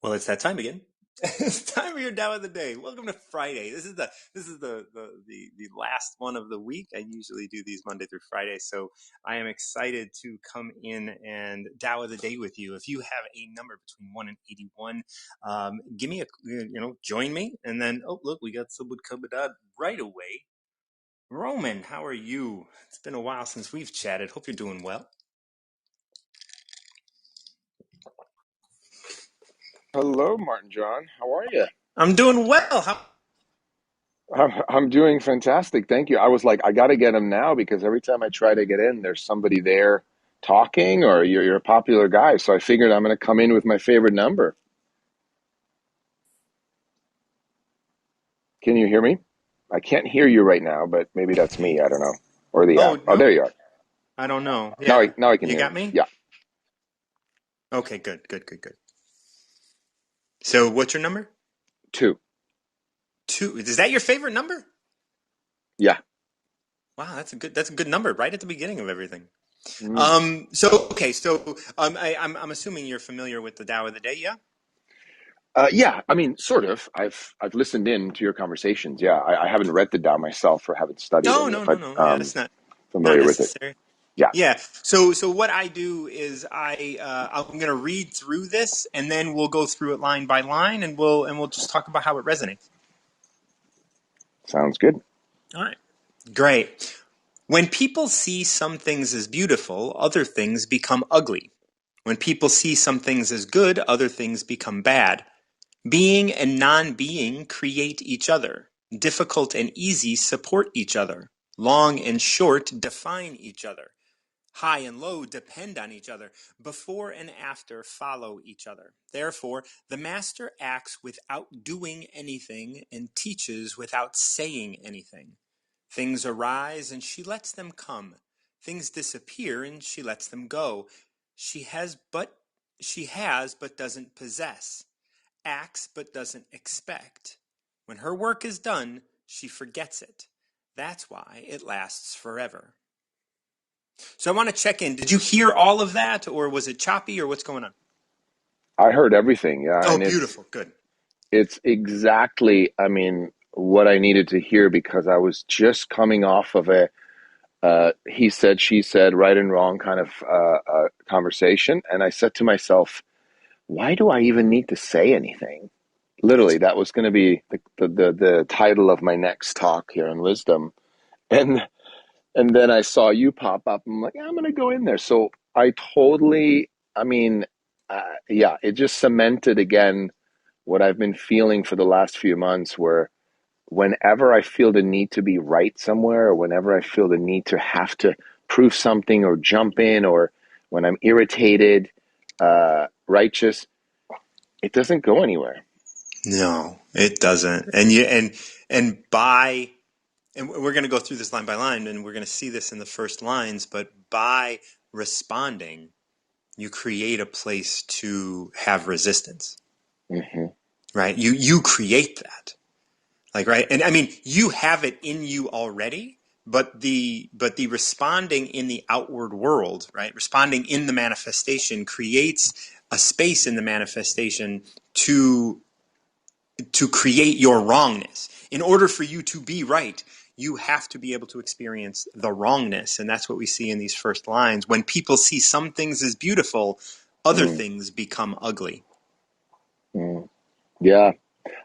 Well, it's that time again. It's time for your Tao of the day. Welcome to Friday. This is the last one of the week. I usually do these Monday through Friday, so I am excited to come in and Tao of the day with you. If you have a number between 1 and 81, give me join me, and then look, we got Subud Kabadad right away. Roman, how are you? It's been a while since we've chatted. Hope you're doing well. Hello, Martin John. How are you? I'm doing well. How? I'm doing fantastic. Thank you. I was like, I got to get him now because every time I try to get in, there's somebody there talking, or you're a popular guy. So I figured I'm going to come in with my favorite number. Can you hear me? I can't hear you right now, but maybe that's me. I don't know. Or the Oh app. Oh, no, there you are. I don't know. Now Yeah, now I can you hear got you. me. Yeah, Okay, good, good, good, good. So, what's your number? two. Two. Is that your favorite number? Yeah. Wow, that's a good number right at the beginning of everything. Mm. I'm assuming you're familiar with the Tao of the Day, yeah? Yeah, I mean, sort of. I've listened in to your conversations. Yeah, I haven't read the Tao myself or haven't studied No, any of no, it, no, but no. Yeah, that's not familiar with it. necessary. Yeah, Yeah. So what I do is I'm gonna read through this, and then we'll go through it line by line, and we'll just talk about how it resonates. sounds good. All right. Great. When people see some things as beautiful, other things become ugly. When people see some things as good, other things become bad. Being and non-being create each other. Difficult and easy support each other. Long and short define each other. High and low depend on each other. Before and after follow each other. Therefore, the master acts without doing anything and teaches without saying anything. Things arise and she lets them come. Things disappear and she lets them go. She has but she has but doesn't possess. Acts but doesn't expect. When her work is done, she forgets it. That's why it lasts forever. So I want to check in. Did you hear all of that, or was it choppy, or what's going on? I heard everything, yeah, Oh, and beautiful. Good. it's exactly, I mean, what I needed to hear because I was just coming off of a he said, she said, right and wrong kind of conversation, and I said to myself, why do I even need to say anything? Literally, that was going to be the title of my next talk here on wisdom, and and then I saw you pop up. I'm like, yeah, I'm going to go in there. So I totally, I mean, yeah, it just cemented again what I've been feeling for the last few months, where whenever I feel the need to be right somewhere, or whenever I feel the need to have to prove something or jump in, or when I'm irritated, righteous, it doesn't go anywhere. No, it doesn't. And we're going to go through this line by line, and we're going to see this in the first lines. But by responding, you create a place to have resistance, Hmm. right? You create that. Like, right. And I mean, you have it in you already, but the responding in the outward world, right? Responding in the manifestation creates a space in the manifestation to to create your wrongness. In order for you to be right, you have to be able to experience the wrongness. And that's what we see in these first lines. When people see some things as beautiful, other Mm, things become ugly. mm. Yeah.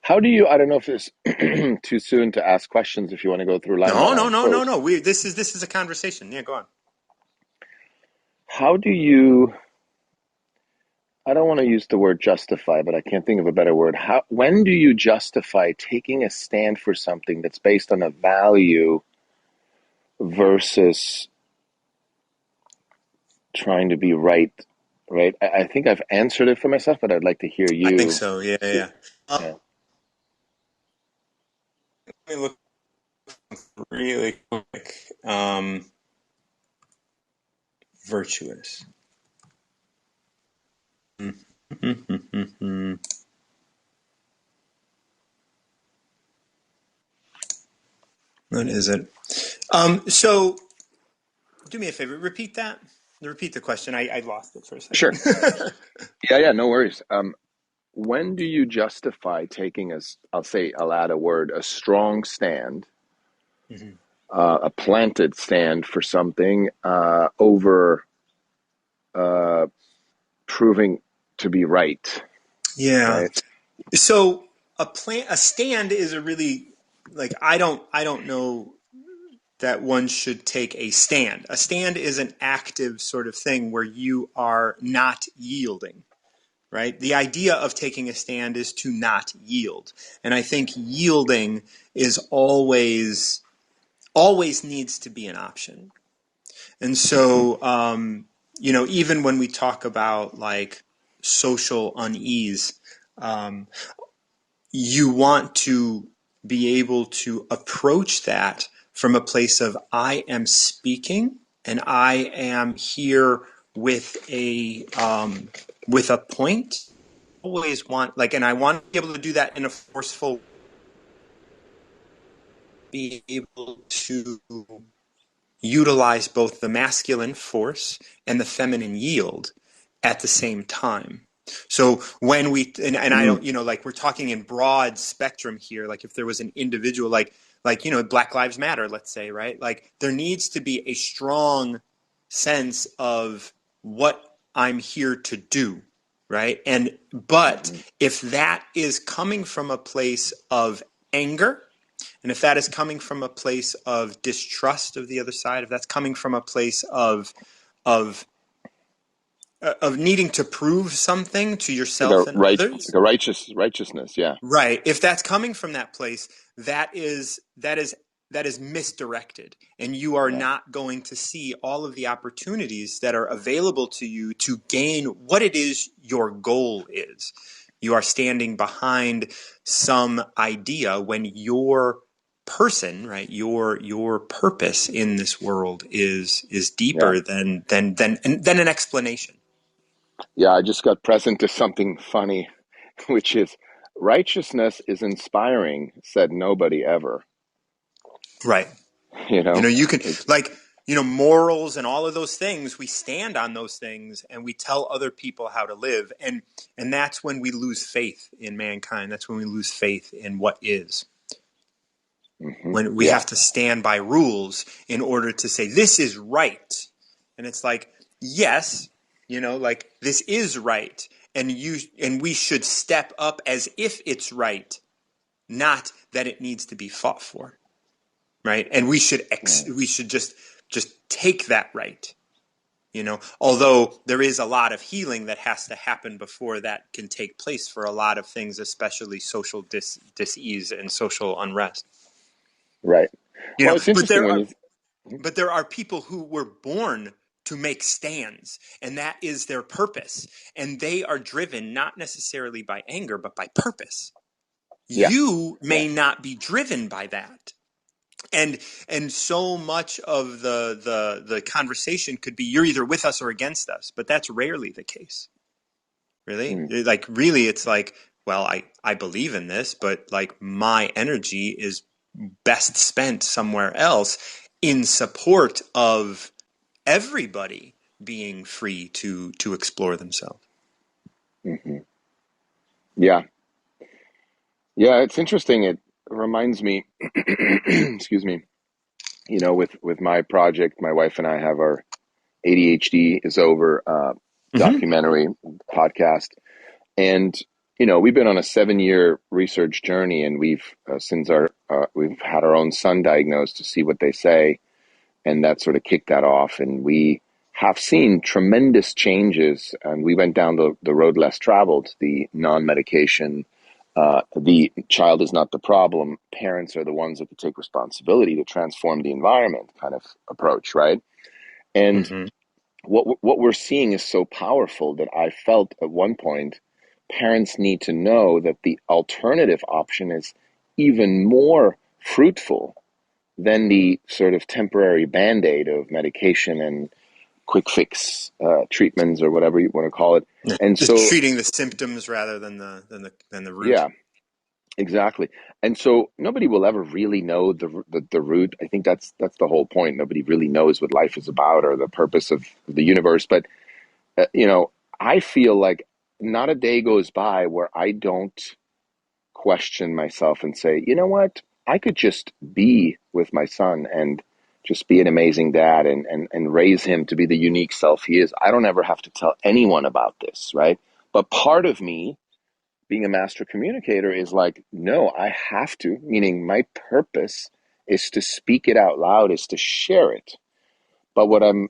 How do you, I don't know if it's too soon to ask questions if you want to go through line by No, no, line no, no, first. no. This is a conversation. Yeah, go on. How do you, I don't want to use the word justify, but I can't think of a better word. When do you justify taking a stand for something that's based on a value versus trying to be right? Right. I think I've answered it for myself, but I'd like to hear I think you so. Yeah, yeah, see. yeah. Uh, Yeah. Let me look really quick. Virtuous. What is it? So do me a favor. Repeat that. Repeat the question. I lost it for a second. Sure. Yeah. Yeah. No worries. when do you justify taking I'll add a word, a strong stand, Mhm. a planted stand for something over uh, proving to be right, Yeah. right? So a stand is a really, like, I don't know that one should take a stand. A stand is an active sort of thing where you are not yielding, right? The idea of taking a stand is to not yield. And I think yielding is always needs to be an option. And Mm-hmm. so, even when we talk about like social unease, um, you want to be able to approach that from a place of I am speaking and I am here with a point. Always want, like, and I want to be able to do that in a forceful, be able to utilize both the masculine force and the feminine yield at the same time. So when and I Mm, don't, like, we're talking in broad spectrum here, like if there was an individual, like, Black Lives Matter, let's say, right? Like there needs to be a strong sense of what I'm here to do, right? But mm-hmm. if that is coming from a place of anger, and if that is coming from a place of distrust of the other side, if that's coming from a place of of needing to prove something to yourself and Like others, a righteousness, yeah, right? If that's coming from that place, that is misdirected, and you are yeah, not going to see all of the opportunities that are available to you to gain what it is your goal is. You are standing behind some idea when your person, right, your purpose in this world is yeah, deeper than an explanation. yeah. I just got present to something funny, which is righteousness is inspiring, said nobody ever. Right. You know, You can, it's like, morals and all of those things, we stand on those things and we tell other people how to live. And that's when we lose faith in mankind. That's when we lose faith in what is. When we yeah, have to stand by rules in order to say, this is right. And it's like, yes, like, this is right. And we should step up as if it's right, not that it needs to be fought for. Right. And right, we should just take that right. Although there is a lot of healing that has to happen before that can take place for a lot of things, especially social dis-ease and social unrest. right. Well, it's But interesting there when are you. people who were born to make stands, and that is their purpose, and they are driven not necessarily by anger but by purpose. Yeah, You yeah, may not be driven by that. And so much of the conversation could be, you're either with us or against us, but that's rarely the case. Really, mm, like, really, it's like, well, I believe in this, but like my energy is best spent somewhere else in support of everybody being free to explore themselves. hmm, yeah, yeah. It's interesting. It reminds me. Excuse me. With my project, my wife and I have our ADHD is over Mm-hmm. documentary podcast. And we've been on a 7-year research journey, and we've had our own son diagnosed to see what they say, and that sort of kicked that off. And we have seen tremendous changes, and we went down the road less traveled, the non-medication. The child is not the problem. Parents are the ones that could take responsibility to transform the environment kind of approach, right? And Mm-hmm. what we're seeing is so powerful that I felt at one point parents need to know that the alternative option is even more fruitful than the sort of temporary band-aid of medication and quick fix treatments or whatever you want to call it. Yeah. And Just so, treating the symptoms rather than the root. yeah, exactly. And so nobody will ever really know the root. I think that's the whole point. Nobody really knows what life is about or the purpose of the universe. But uh, you know, I feel like not a day goes by where I don't question myself and say, you know what? I could just be with my son and just be an amazing dad and raise him to be the unique self he is. I don't ever have to tell anyone about this, right? But part of me, being a master communicator, is like, no, I have to, meaning my purpose is to speak it out loud, is to share it. But what I'm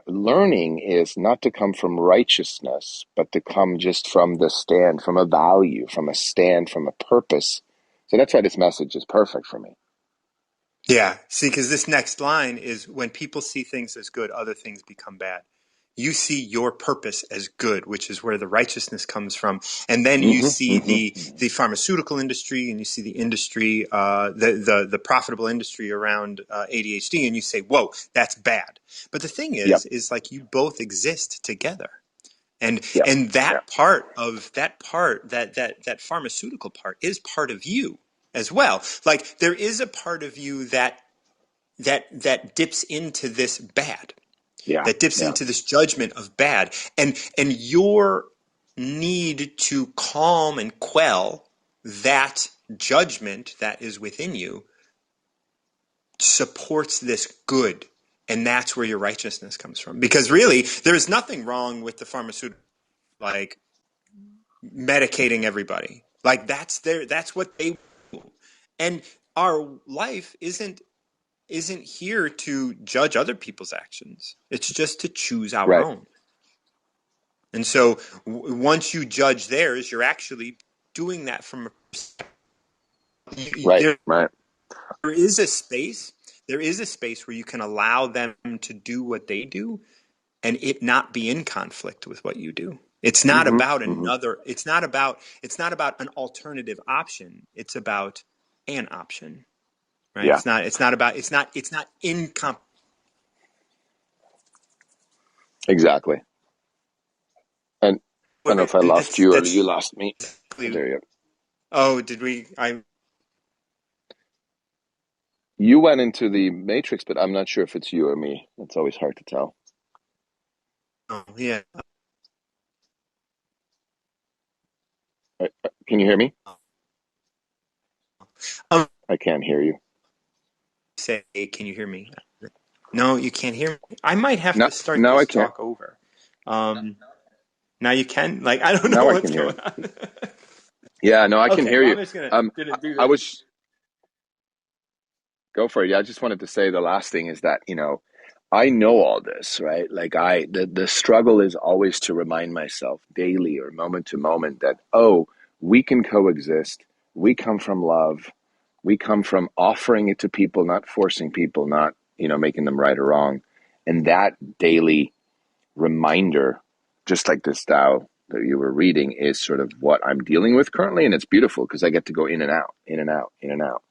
learning is not to come from righteousness, but to come just from the stand, from a value, from a stand, from a purpose. So that's why this message is perfect for me. Yeah. See, because this next line is when people see things as good, other things become bad. You see your purpose as good, which is where the righteousness comes from, and then you Hmm. see Hmm. the pharmaceutical industry, and you see the industry, the profitable industry around ADHD, and you say, "Whoa, that's bad." But the thing Yep. is like you both exist together, and Yep. and Yep. that pharmaceutical part is part of you as well. Like there is a part of you that dips into this bad, Yeah. that dips Yeah. into this judgment of bad, and your need to calm and quell that judgment that is within you supports this good, and that's where your righteousness comes from, because really there is nothing wrong with the pharmaceutical, like medicating everybody, like that's what they do. And our life isn't here to judge other people's actions. It's just to choose our Right. own. And so once you judge theirs, you're actually doing that from Right. there Right. is a space. There is a space where you can allow them to do what they do and it not be in conflict with what you do. It's not Hmm. about Hmm. another, it's not about an alternative option. It's about an option, right? Yeah. It's not in comp. Exactly. And I don't know if I lost you or you That's lost me. Oh, there you go. oh, did we? I You went into the matrix, but I'm not sure if it's you or me. It's always hard to tell. oh yeah. Can you hear me? Um, I can't hear you. say, can you hear me? No, you can't hear me. I might have No, to start now I this can't. talk over. Um, Now you can. Like I don't know Now I what's can hear. going on. Yeah, no, I can Okay, hear well you. I'm just Um, gonna do I this. was go for it. Yeah, I just wanted to say the last thing is that I know all this, right? Like the struggle is always to remind myself daily or moment to moment that we can coexist. We come from love. We come from offering it to people, not forcing people, not making them right or wrong. And that daily reminder, just like this Tao that you were reading, is sort of what I'm dealing with currently, and it's beautiful because I get to go in and out, in and out, in and out.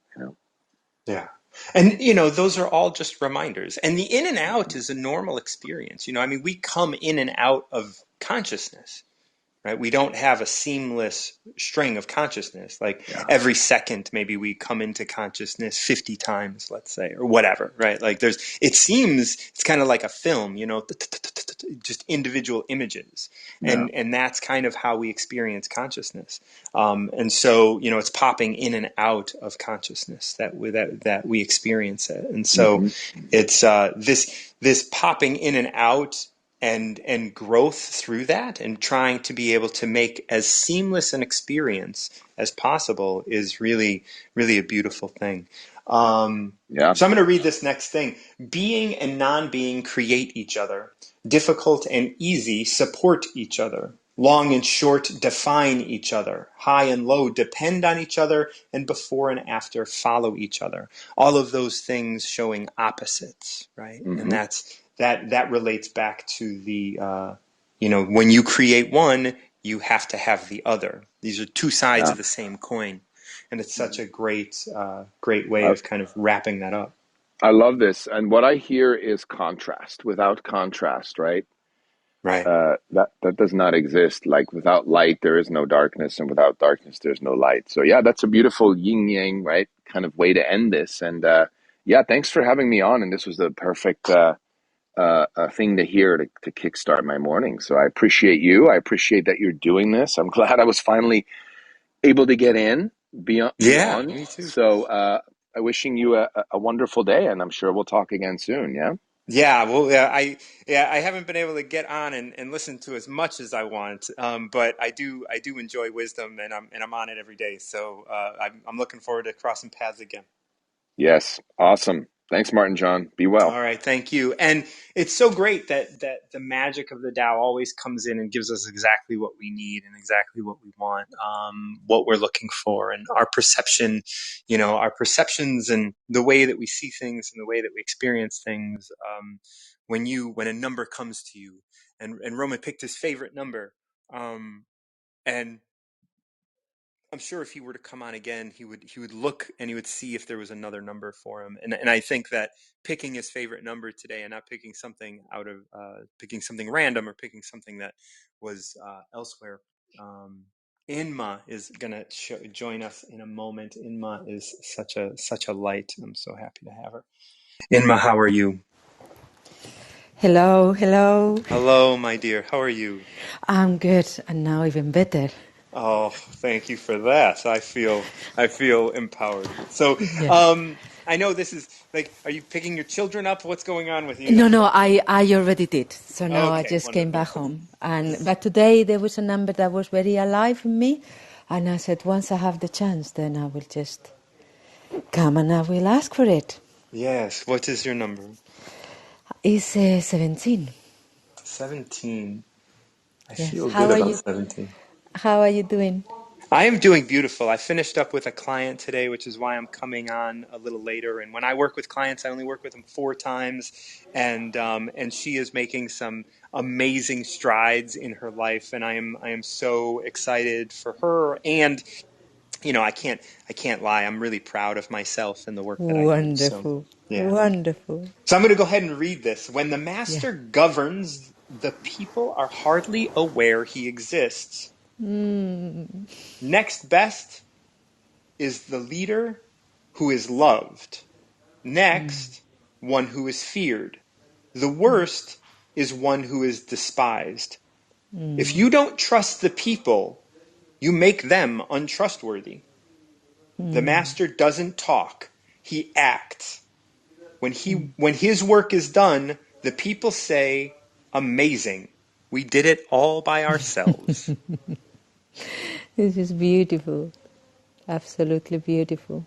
Yeah. And those are all just reminders. And the in and out is a normal experience. I mean, we come in and out of consciousness. Right? We don't have a seamless string of consciousness. Like Yeah, every second, maybe we come into consciousness 50 times, let's say, or whatever, right? Like it seems, it's kind of like a film, just individual images. yeah, And that's kind of how we experience consciousness. And so, it's popping in and out of consciousness that we experience it. And so hmm, it's this popping in and out and growth through that, and trying to be able to make as seamless an experience as possible is really really a beautiful thing. yeah, So I'm going to read this next thing. Being and non-being create each other. Difficult and easy support each other. Long and short define each other. High and low depend on each other, and before and after follow each other. All of those things showing opposites, right? And hmm, that relates back to the when you create one, you have to have the other. These are two sides yeah. of the same coin, and it's such a great way I, of kind of wrapping that up. I love this, and what I hear is contrast. Without contrast, right? Right. That does not exist. Like without light, there is no darkness, and without darkness, there's no light. So yeah, that's a beautiful yin yang, right? Kind of way to end this. And yeah, thanks for having me on. And this was the perfect a thing to hear to kickstart my morning. So I appreciate you. I appreciate that you're doing this. I'm glad I was finally able to get in Yeah, beyond. me too. So I'm wishing you a wonderful day, and I'm sure we'll talk again soon. Yeah. Yeah, well, I haven't been able to get on and listen to as much as I want, but I do enjoy wisdom, and I'm on it every day. So I'm looking forward to crossing paths again. Yes. Awesome. Thanks, Martin John. Be well. All right, thank you. And it's so great that the magic of the Tao always comes in and gives us exactly what we need and exactly what we want, what we're looking for, and our perception, our perceptions and the way that we see things and the way that we experience things. When a number comes to you, and Roman picked his favorite number, and I'm sure if he were to come on again, he would look and he would see if there was another number for him. And I think that picking his favorite number today and not picking something out of picking something random or picking something that was elsewhere. Inma is gonna join us in a moment. Inma is such a light. I'm so happy to have her. Inma, how are you? Hello, hello. Hello, my dear. How are you? I'm good, and now even better. Oh, thank you for that. I feel empowered. So, Yeah. I know this is like, are you picking your children up? What's going on with you No, now? no, I already did. So now I Okay, just came wonderful. back home. But today there was a number that was very alive in me, and I said once I have the chance, then I will just come and I will ask for it. Yes. What is your number? It's 17. 17. I Yes. feel good about 17. How are you doing? I am doing beautiful. I finished up with a client today, which is why I'm coming on a little later. And when I work with clients, I only work with them 4 times, and she is making some amazing strides in her life, and I am so excited for her. And I can't lie. I'm really proud of myself and the work that I do. So Wonderful, yeah. wonderful. So I'm going to go ahead and read this. When the Yeah. master governs, the people are hardly aware he exists. Next best is the leader who is loved. Next, one who is feared. The worst is one who is despised. If you don't trust the people, you make them untrustworthy. The master doesn't talk, he acts. When his work is done, the people say, "Amazing. We did it all by ourselves." This is beautiful. Absolutely beautiful.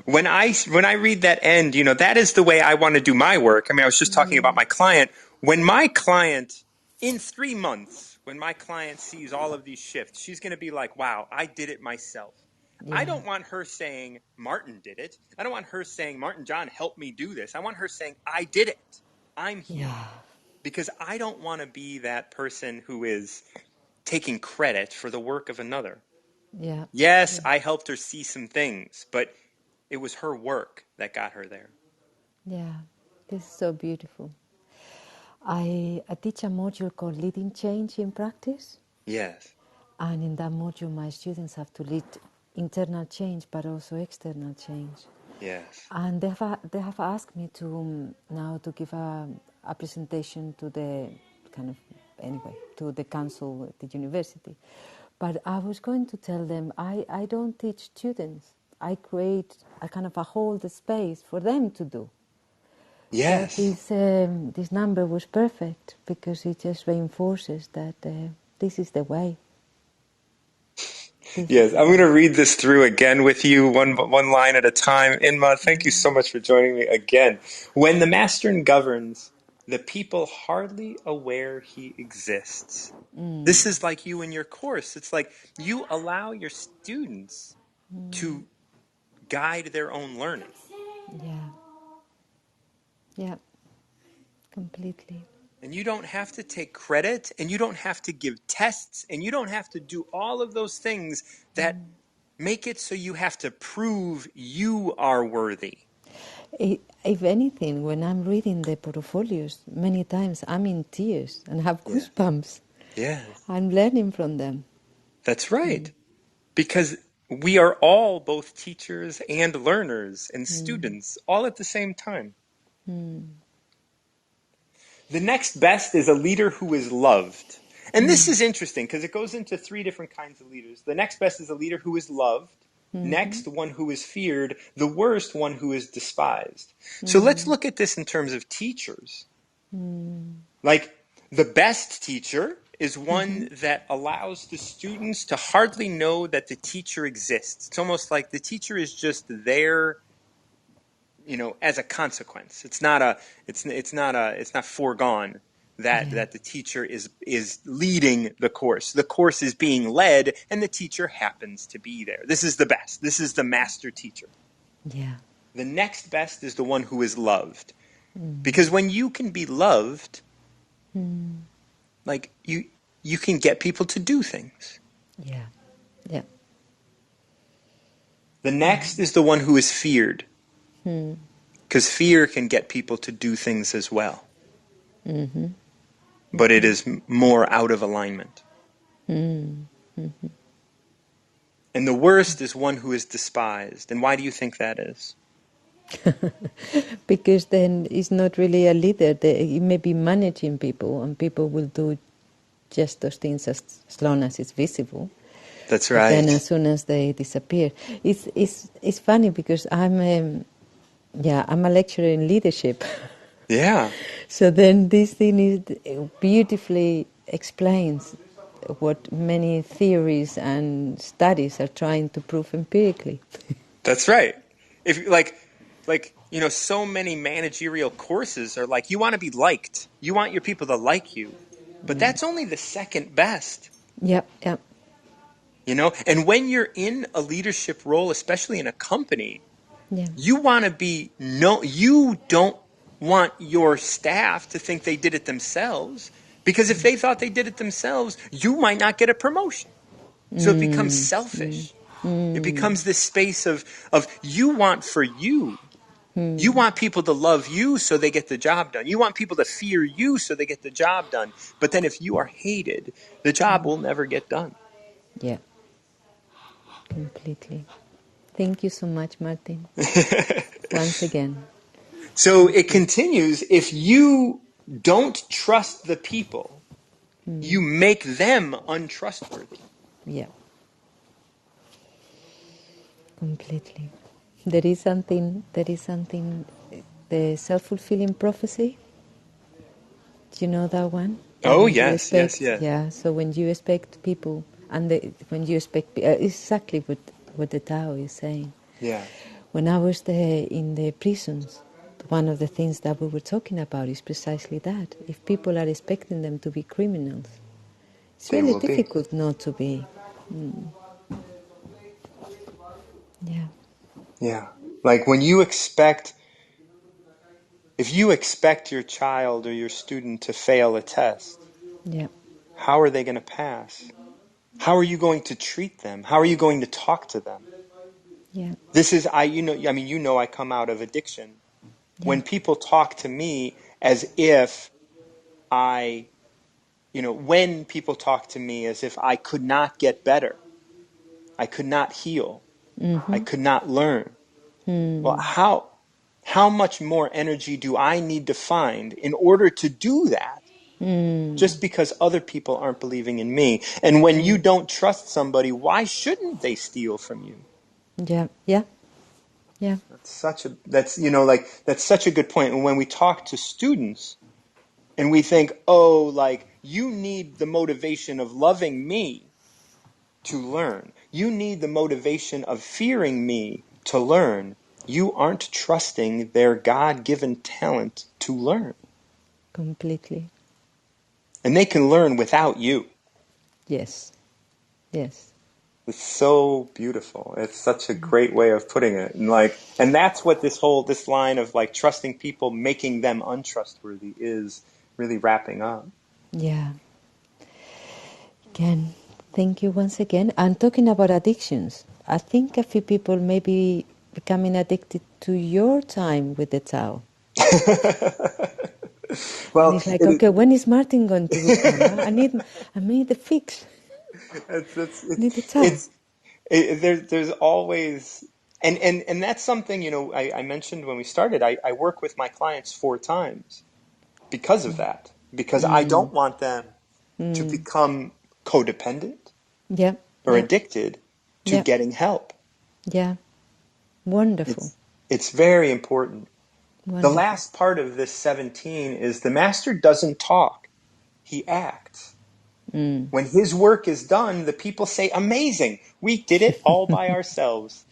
When I read that end, that is the way I want to do my work. I mean, I was just talking about my client. When my client in 3 months, when my client sees all of these shifts, she's going to be like, "Wow, I did it myself." I Yeah. don't want her saying Martin did it. I don't want her saying Martin John helped me do this. I want her saying I did it. I'm here. Yeah. Because I don't want to be that person who is taking credit for the work of another. Yeah. Yes, I helped her see some things, but it was her work that got her there. Yeah. This is so beautiful. I teach a module called Leading Change in Practice, Yes. and in that module, my students have to lead internal change but also external change. Yes. And they have asked me to now to give a presentation to the to the council at the university. But I was going to tell them I don't teach students. I create a kind of a hold space for them to do. So Yes. this number was perfect because it just reinforces that this is the way. This is Yes. the I'm going way. to read this through again with you, one line at a time. Inma, thank you so much for joining me again. When the master governs, the people hardly aware he exists. This is like you in your course. It's like you allow your students to guide their own learning. Yeah, yeah, completely. And you don't have to take credit, and you don't have to give tests, and you don't have to do all of those things that make it so you have to prove you are worthy. If anything, when I'm reading the portfolios, many times I'm in tears and have Yeah. goosebumps. Yes. I'm learning from them. That's right. Because we are all both teachers and learners and students all at the same time. The next best is a leader who is loved. And this is interesting because it goes into three different kinds of leaders. The next best is a leader who is loved. Next, one who is feared. The worst, one who is despised. So let's look at this in terms of teachers. Like, the best teacher is one that allows the students to hardly know that the teacher exists. It's almost like the teacher is just there, as a consequence. It's not foregone that the teacher is leading the course. The course is being led, and the teacher happens to be there. This is the best. This is the master teacher. Yeah. The next best is the one who is loved. Because when you can be loved, like you can get people to do things. Yeah. Yeah. The next is the one who is feared. Because fear can get people to do things as well. But it is more out of alignment. And the worst is one who is despised. And why do you think that is? Because then it's not really a leader. He may be managing people, and people will do just those things as long as it's visible. That's But then right. as soon as they disappear, it's funny because I'm a lecturer in leadership. Yeah. So then this thing beautifully explains what many theories and studies are trying to prove empirically. That's right. If so many managerial courses are like, you want to be liked. You want your people to like you. But that's only the second best. Yep. And when you're in a leadership role, especially in a company, Yeah. you want to be you don't want your staff to think they did it themselves, because if they thought they did it themselves, you might not get a promotion. So it becomes selfish. It becomes this space of you want for you. You want people to love you so they get the job done. You want people to fear you so they get the job done. But then if you are hated, the job will never get done. Yeah. Completely. Thank you so much, Martin. Once again. So it continues, if you don't trust the people, you make them untrustworthy. Yeah. Completely. There is something, the self-fulfilling prophecy. Do you know that one? Oh, When you yes. Yeah, so when you expect people, when you expect, exactly what the Tao is saying. Yeah. When I was in the prisons, one of the things that we were talking about is precisely that. If people are expecting them to be criminals, it's They really will be. difficult not to be. Yeah. Yeah. Like if you expect your child or your student to fail a test, Yeah. how are they going to pass? How are you going to treat them? How are you going to talk to them? Yeah. This is, I come out of addiction. Yeah. When people talk to me as if when people talk to me as if I could not get better, I could not heal, I could not learn. Well, how much more energy do I need to find in order to do that? Just because other people aren't believing in me. And when you don't trust somebody, why shouldn't they steal from you? Yeah. Yeah. Yeah. That's such a good point. And when we talk to students and we think, you need the motivation of loving me to learn. You need the motivation of fearing me to learn. You aren't trusting their God-given talent to learn. Completely. And they can learn without you. Yes. Yes. It's so beautiful. It's such a great way of putting it. And that's what this line of trusting people, making them untrustworthy is really wrapping up. Yeah. Again, thank you once again. And talking about addictions, I think a few people may be becoming addicted to your time with the Tao. Well, And it's like, okay, when is Martin going to come? I need the fix. I need the Tao. There's always, and that's something, I mentioned when we started, I work with my clients 4 times because of that, because I don't want them to become codependent Yeah, or yeah, addicted to yeah, getting help. yeah. Wonderful, It's very important. The wonderful. last part of this 17 is the master doesn't talk, he acts. When his work is done, the people say, amazing, we did it all by ourselves.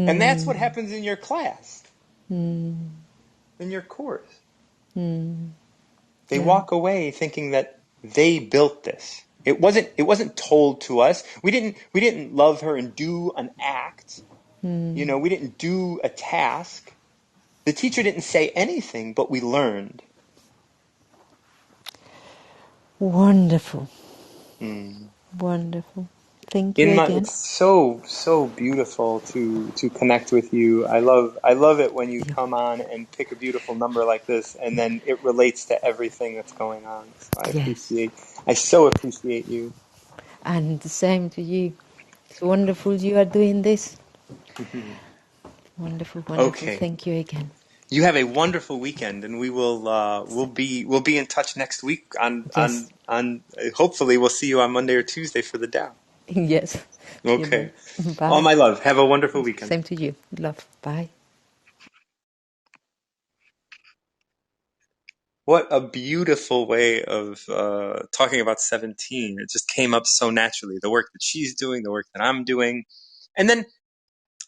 And that's what happens in your class, in your course. They Yeah. walk away thinking that they built this. It wasn't told to us. We didn't love her and do an act. We didn't do a task. The teacher didn't say anything, but we learned. Wonderful, Mm. wonderful. Thank you Inma, again. it's so beautiful to connect with you. I love it when you You. come on and pick a beautiful number like this, and then it relates to everything that's going on. So Yes. I so appreciate you. And the same to you. It's wonderful you are doing this. Wonderful, wonderful. Okay, Thank you again. you have a wonderful weekend, and we'll be in touch next week Yes. on hopefully we'll see you on Monday or Tuesday for the Tao. Yes. You know. Okay, all Bye. my love. Have a wonderful weekend. Same to you. Love. Bye. What a beautiful way of talking about 17. It just came up so naturally. The work that she's doing, the work that I'm doing. And then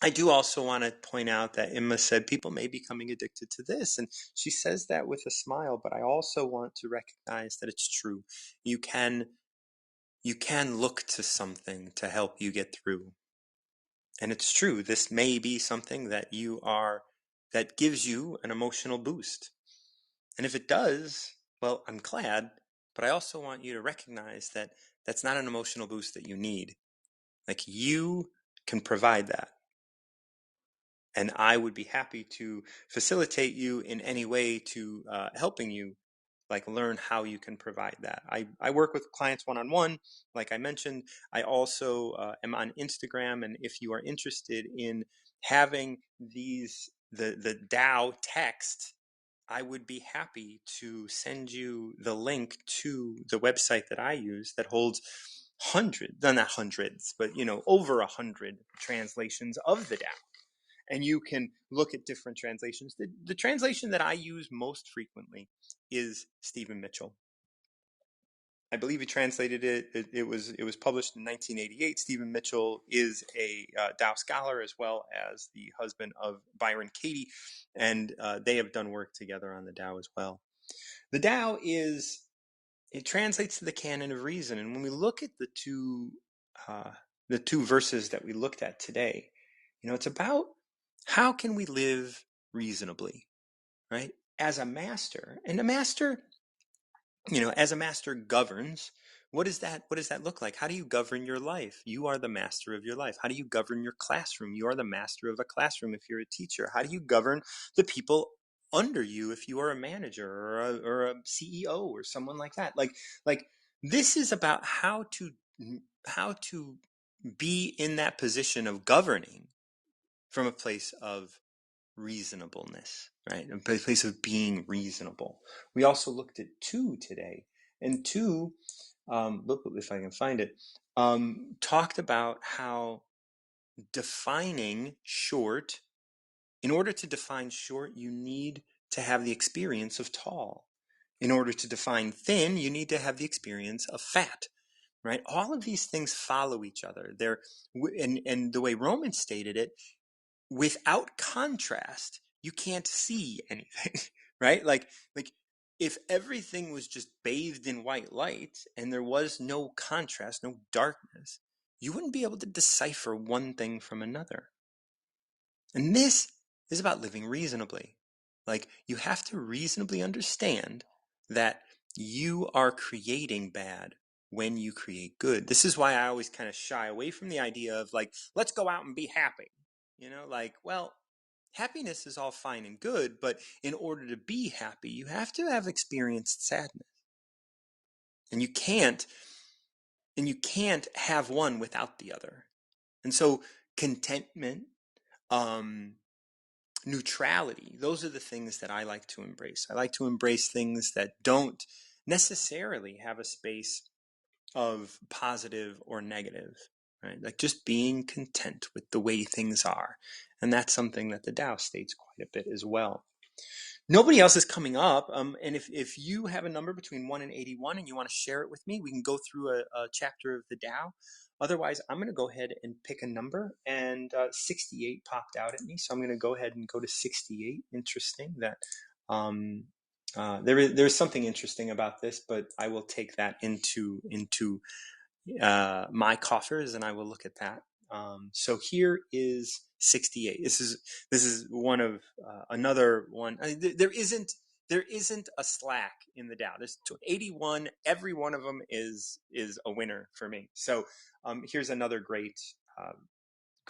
I do also want to point out that Emma said people may be becoming addicted to this. And she says that with a smile, but I also want to recognize that it's true. You can look to something to help you get through. And it's true. This may be something that that gives you an emotional boost. And if it does, well, I'm glad, but I also want you to recognize that that's not an emotional boost that you need. Like, you can provide that. And I would be happy to facilitate you in any way to helping you, like, learn how you can provide that. I work with clients one-on-one, like I mentioned. I also am on Instagram, and if you are interested in having the Tao text, I would be happy to send you the link to the website that I use that holds hundreds, not hundreds, but over 100 translations of the Tao. And you can look at different translations. The translation that I use most frequently is Stephen Mitchell. I believe he translated it. It was published in 1988. Stephen Mitchell is a Tao scholar as well as the husband of Byron Katie, and they have done work together on the Tao as well. The Tao it translates to the canon of reason, and when we look at the two verses that we looked at today, it's about how can we live reasonably, right? As a master, and a master, as a master governs, what does that look like? How do you govern your life? You are the master of your life. How do you govern your classroom? You are the master of a classroom if you're a teacher. How do you govern the people under you if you are a manager or a CEO or someone like that? Like this is about how to be in that position of governing from a place of reasonableness, right? A place of being reasonable. We also looked at two today, and two, look if I can find it, talked about how defining short, in order to define short, you need to have the experience of tall. In order to define thin, you need to have the experience of fat, right? All of these things follow each other. And the way Roman stated it, without contrast, you can't see anything, right? Like if everything was just bathed in white light and there was no contrast, no darkness, you wouldn't be able to decipher one thing from another. And this is about living reasonably. Like, you have to reasonably understand that you are creating bad when you create good. This is why I always kind of shy away from the idea of, like, let's go out and be happy. Well, happiness is all fine and good, but in order to be happy, you have to have experienced sadness. And you can't have one without the other. And so contentment, um, neutrality. Those are the things that I like to embrace. I like to embrace things that don't necessarily have a space of positive or negative, right? Like just being content with the way things are. And that's something that the Tao states quite a bit as well. Nobody else is coming up. And if you have a number between 1 and 81 and you want to share it with me, we can go through a chapter of the Tao. Otherwise, I'm going to go ahead and pick a number, and 68 popped out at me. So I'm going to go ahead and go to 68. Interesting that there's something interesting about this, but I will take that into my coffers, and I will look at that. So here is 68. This is one of another one. I mean, there isn't a slack in the Dow. There's 81. Every one of them is a winner for me. So here's another great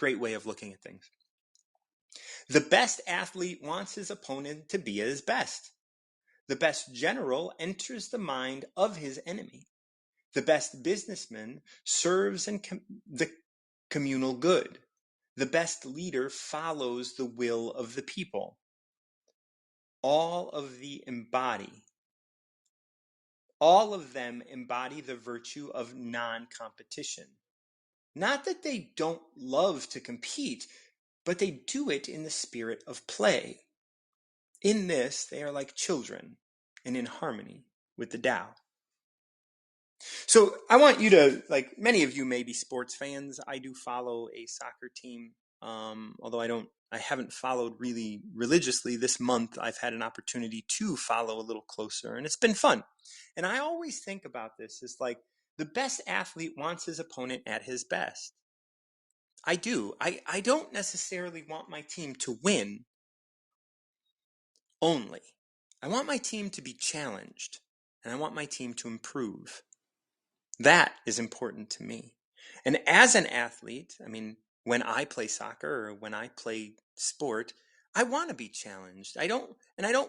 way of looking at things. The best athlete wants his opponent to be at his best. The best general enters the mind of his enemy. The best businessman serves the communal good. The best leader follows the will of the people. All of them embody the virtue of non-competition. Not that they don't love to compete, but they do it in the spirit of play. In this, they are like children and in harmony with the Tao. So I want you to, like, many of you may be sports fans. I do follow a soccer team, although I haven't followed really religiously. This month I've had an opportunity to follow a little closer, and it's been fun. And I always think about this as like the best athlete wants his opponent at his best. I do. I don't necessarily want my team to win only. I want my team to be challenged, and I want my team to improve. That is important to me. And as an athlete, I mean, when I play soccer or when I play sport, I want to be challenged. I don't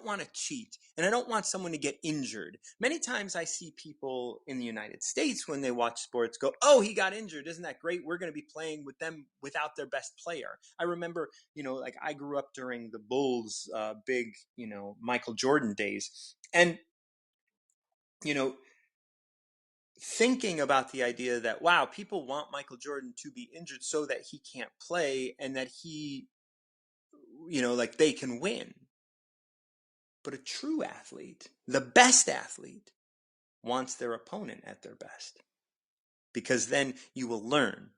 want to cheat, and I don't want someone to get injured. Many times I see people in the United States when they watch sports go, "Oh, he got injured. Isn't that great? We're going to be playing with them without their best player." I remember, like I grew up during the Bulls' big, Michael Jordan days. And, thinking about the idea that, wow, people want Michael Jordan to be injured so that he can't play and that he, like they can win. But a true athlete, the best athlete, wants their opponent at their best, because then you will learn.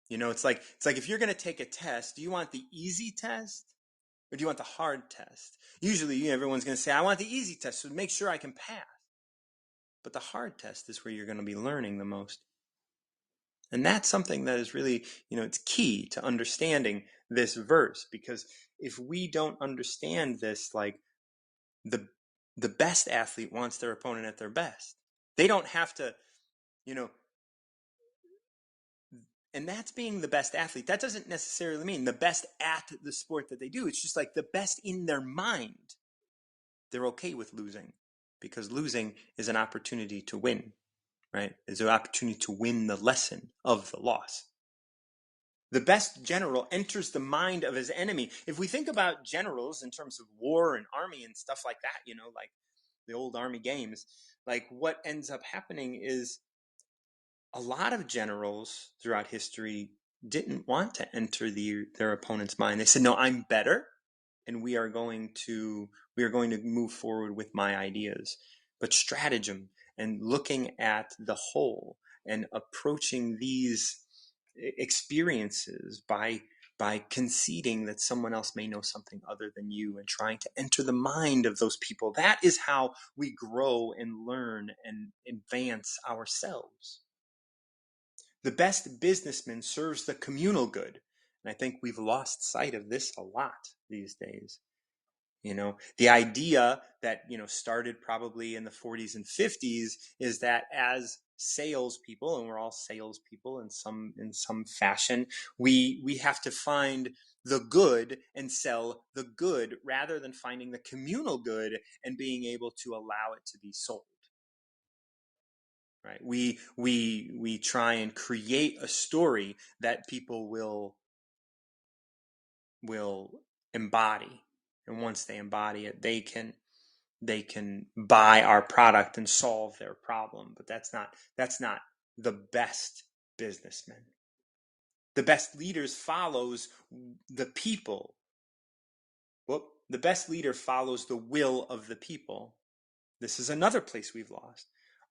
It's like if you're going to take a test, do you want the easy test or do you want the hard test? Usually everyone's going to say, I want the easy test, so make sure I can pass. But the hard test is where you're going to be learning the most. And that's something that is really, it's key to understanding this verse, because if we don't understand this, like the best athlete wants their opponent at their best. They don't have to, and that's being the best athlete. That doesn't necessarily mean the best at the sport that they do. It's just like the best in their mind. They're okay with losing, because losing is an opportunity to win, right? It's an opportunity to win the lesson of the loss. The best general enters the mind of his enemy. If we think about generals in terms of war and army and stuff like that, like the old army games, like what ends up happening is a lot of generals throughout history didn't want to enter their opponent's mind. They said, no, I'm better, and we are going to move forward with my ideas. But stratagem and looking at the whole and approaching these experiences by conceding that someone else may know something other than you and trying to enter the mind of those people, that is how we grow and learn and advance ourselves. The best businessman serves the communal good. And I think we've lost sight of this a lot these days. The idea that, started probably in the 40s and 50s is that as salespeople, and we're all salespeople in some fashion, we have to find the good and sell the good rather than finding the communal good and being able to allow it to be sold. Right? We try and create a story that people will will embody. And once they embody it, they can buy our product and solve their problem. But that's not the best businessman. The best leaders follows the people. Well, the best leader follows the will of the people. This is another place we've lost.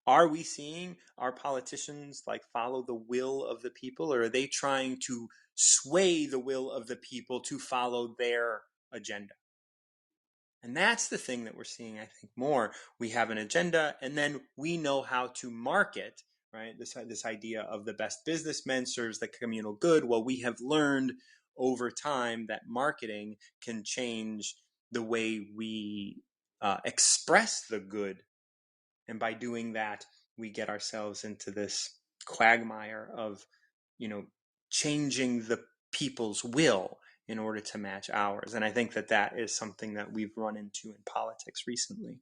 Are we seeing our politicians like follow the will of the people, or are they trying to sway the will of the people to follow their agenda? And that's the thing that we're seeing, I think, more. We have an agenda, and then we know how to market, right? This idea of the best businessman serves the communal good. Well, we have learned over time that marketing can change the way we express the good. And by doing that, we get ourselves into this quagmire of, changing the people's will in order to match ours. And I think that is something that we've run into in politics recently,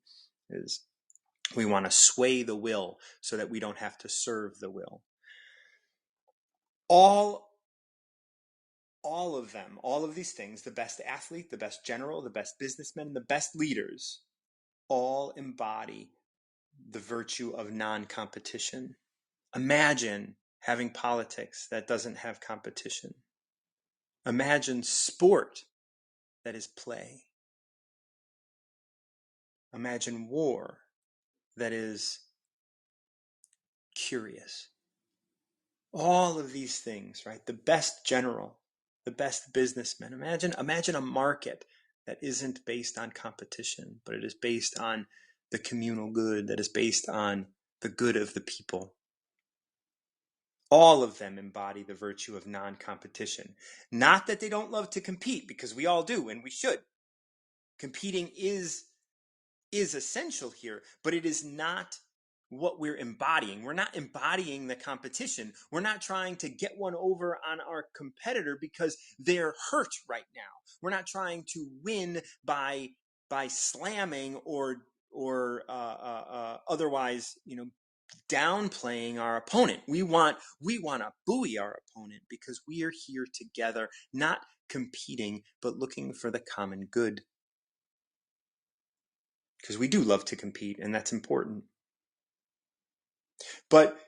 is we want to sway the will so that we don't have to serve the will. All of them, all of these things, the best athlete, the best general, the best businessman, the best leaders, all embody the virtue of non-competition. Imagine having politics that doesn't have competition. Imagine sport that is play. Imagine war that is curious. All of these things, right? The best general, the best businessman. Imagine a market that isn't based on competition, but it is based on the communal good, that is based on the good of the people. All of them embody the virtue of non-competition. Not that they don't love to compete, because we all do, and we should. Competing is essential here, but it is not what we're embodying. We're not embodying the competition. We're not trying to get one over on our competitor because they're hurt right now. We're not trying to win by slamming or otherwise, downplaying our opponent. We want to buoy our opponent because we are here together, not competing, but looking for the common good. Because we do love to compete, and that's important. But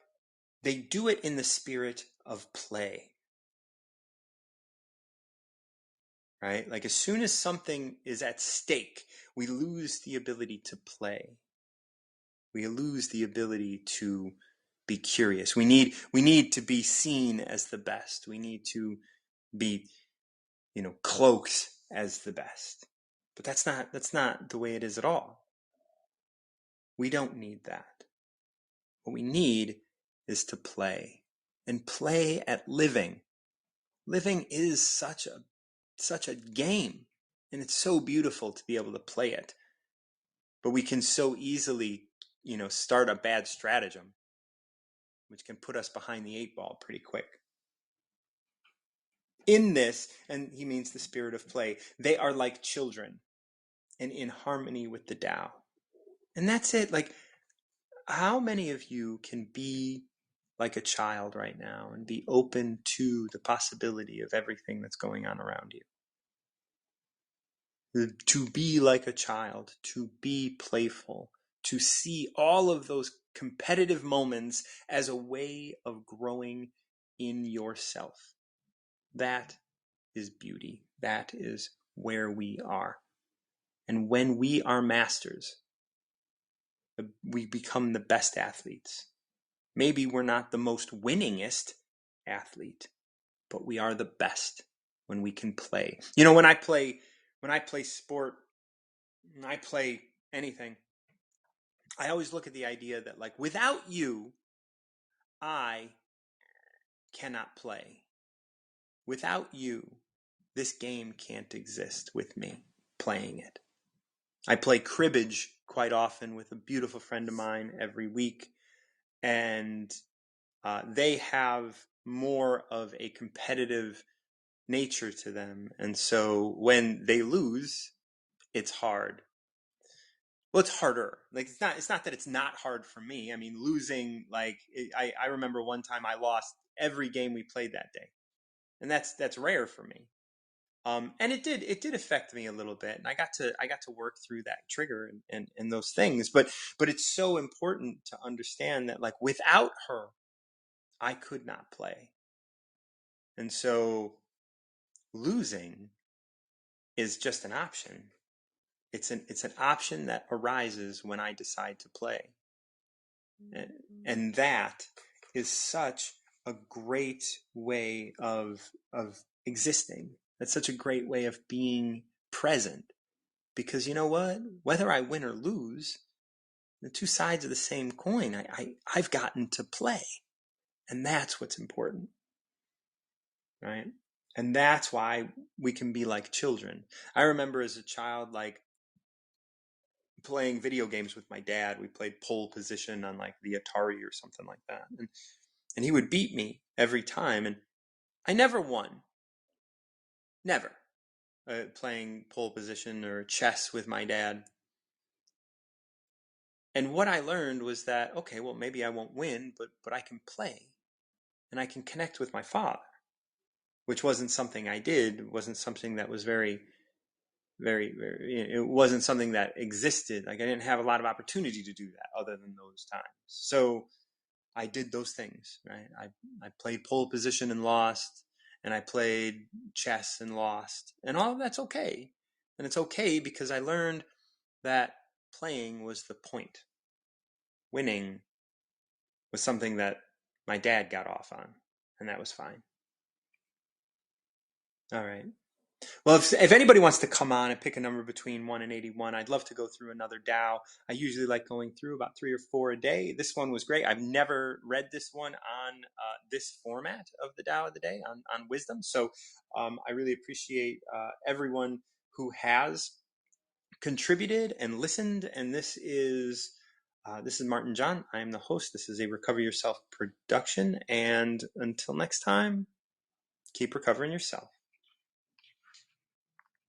they do it in the spirit of play. Right? Like as soon as something is at stake, we lose the ability to play. We lose the ability to be curious. We need to be seen as the best. We need to be, cloaked as the best. But that's not the way it is at all. We don't need that. What we need is to play, and play at living. Living is such a game, and it's so beautiful to be able to play it. But we can so easily, start a bad stratagem, which can put us behind the 8 ball pretty quick. In this, and he means the spirit of play, they are like children and in harmony with the Tao. And that's it. Like, how many of you can be like a child right now and be open to the possibility of everything that's going on around you? To be like a child, to be playful, to see all of those competitive moments as a way of growing in yourself. That is beauty. That is where we are. And when we are masters, we become the best athletes. Maybe we're not the most winningest athlete, but we are the best when we can play. When I play sport, when I play anything, I always look at the idea that, like, without you, I cannot play. Without you, this game can't exist with me playing it. I play cribbage quite often with a beautiful friend of mine every week, and they have more of a competitive nature to them. And so when they lose, it's hard. Well, it's harder. Like, it's not that it's not hard for me. I mean, losing, like, I remember one time I lost every game we played that day. And that's rare for me. And it did affect me a little bit, and I got to work through that trigger and those things. But it's so important to understand that, like, without her, I could not play. And so losing is just an option. It's an option that arises when I decide to play. And that is such a great way of existing. That's such a great way of being present. Because you know what? Whether I win or lose, the two sides of the same coin, I've gotten to play. And that's what's important. Right? And that's why we can be like children. I remember as a child, like, playing video games with my dad. We played pole position on like the Atari or something like that. And he would beat me every time. And I never won. Never. Playing pole position or chess with my dad. And what I learned was that, okay, well, maybe I won't win, but I can play. And I can connect with my father, which wasn't something I did. It wasn't something that was very, it wasn't something that existed. Like, I didn't have a lot of opportunity to do that other than those times. So I did those things, right? I played pole position and lost, and I played chess and lost, and all of that's okay. And it's okay because I learned that playing was the point. Winning was something that my dad got off on, and that was fine. All right. Well, if anybody wants to come on and pick a number between 1 and 81, I'd love to go through another Tao. I usually like going through about 3 or 4 a day. This one was great. I've never read this one on this format of the Tao of the Day, on wisdom. So I really appreciate everyone who has contributed and listened. And this is Martin John. I am the host. This is a Recover Yourself production. And until next time, keep recovering yourself.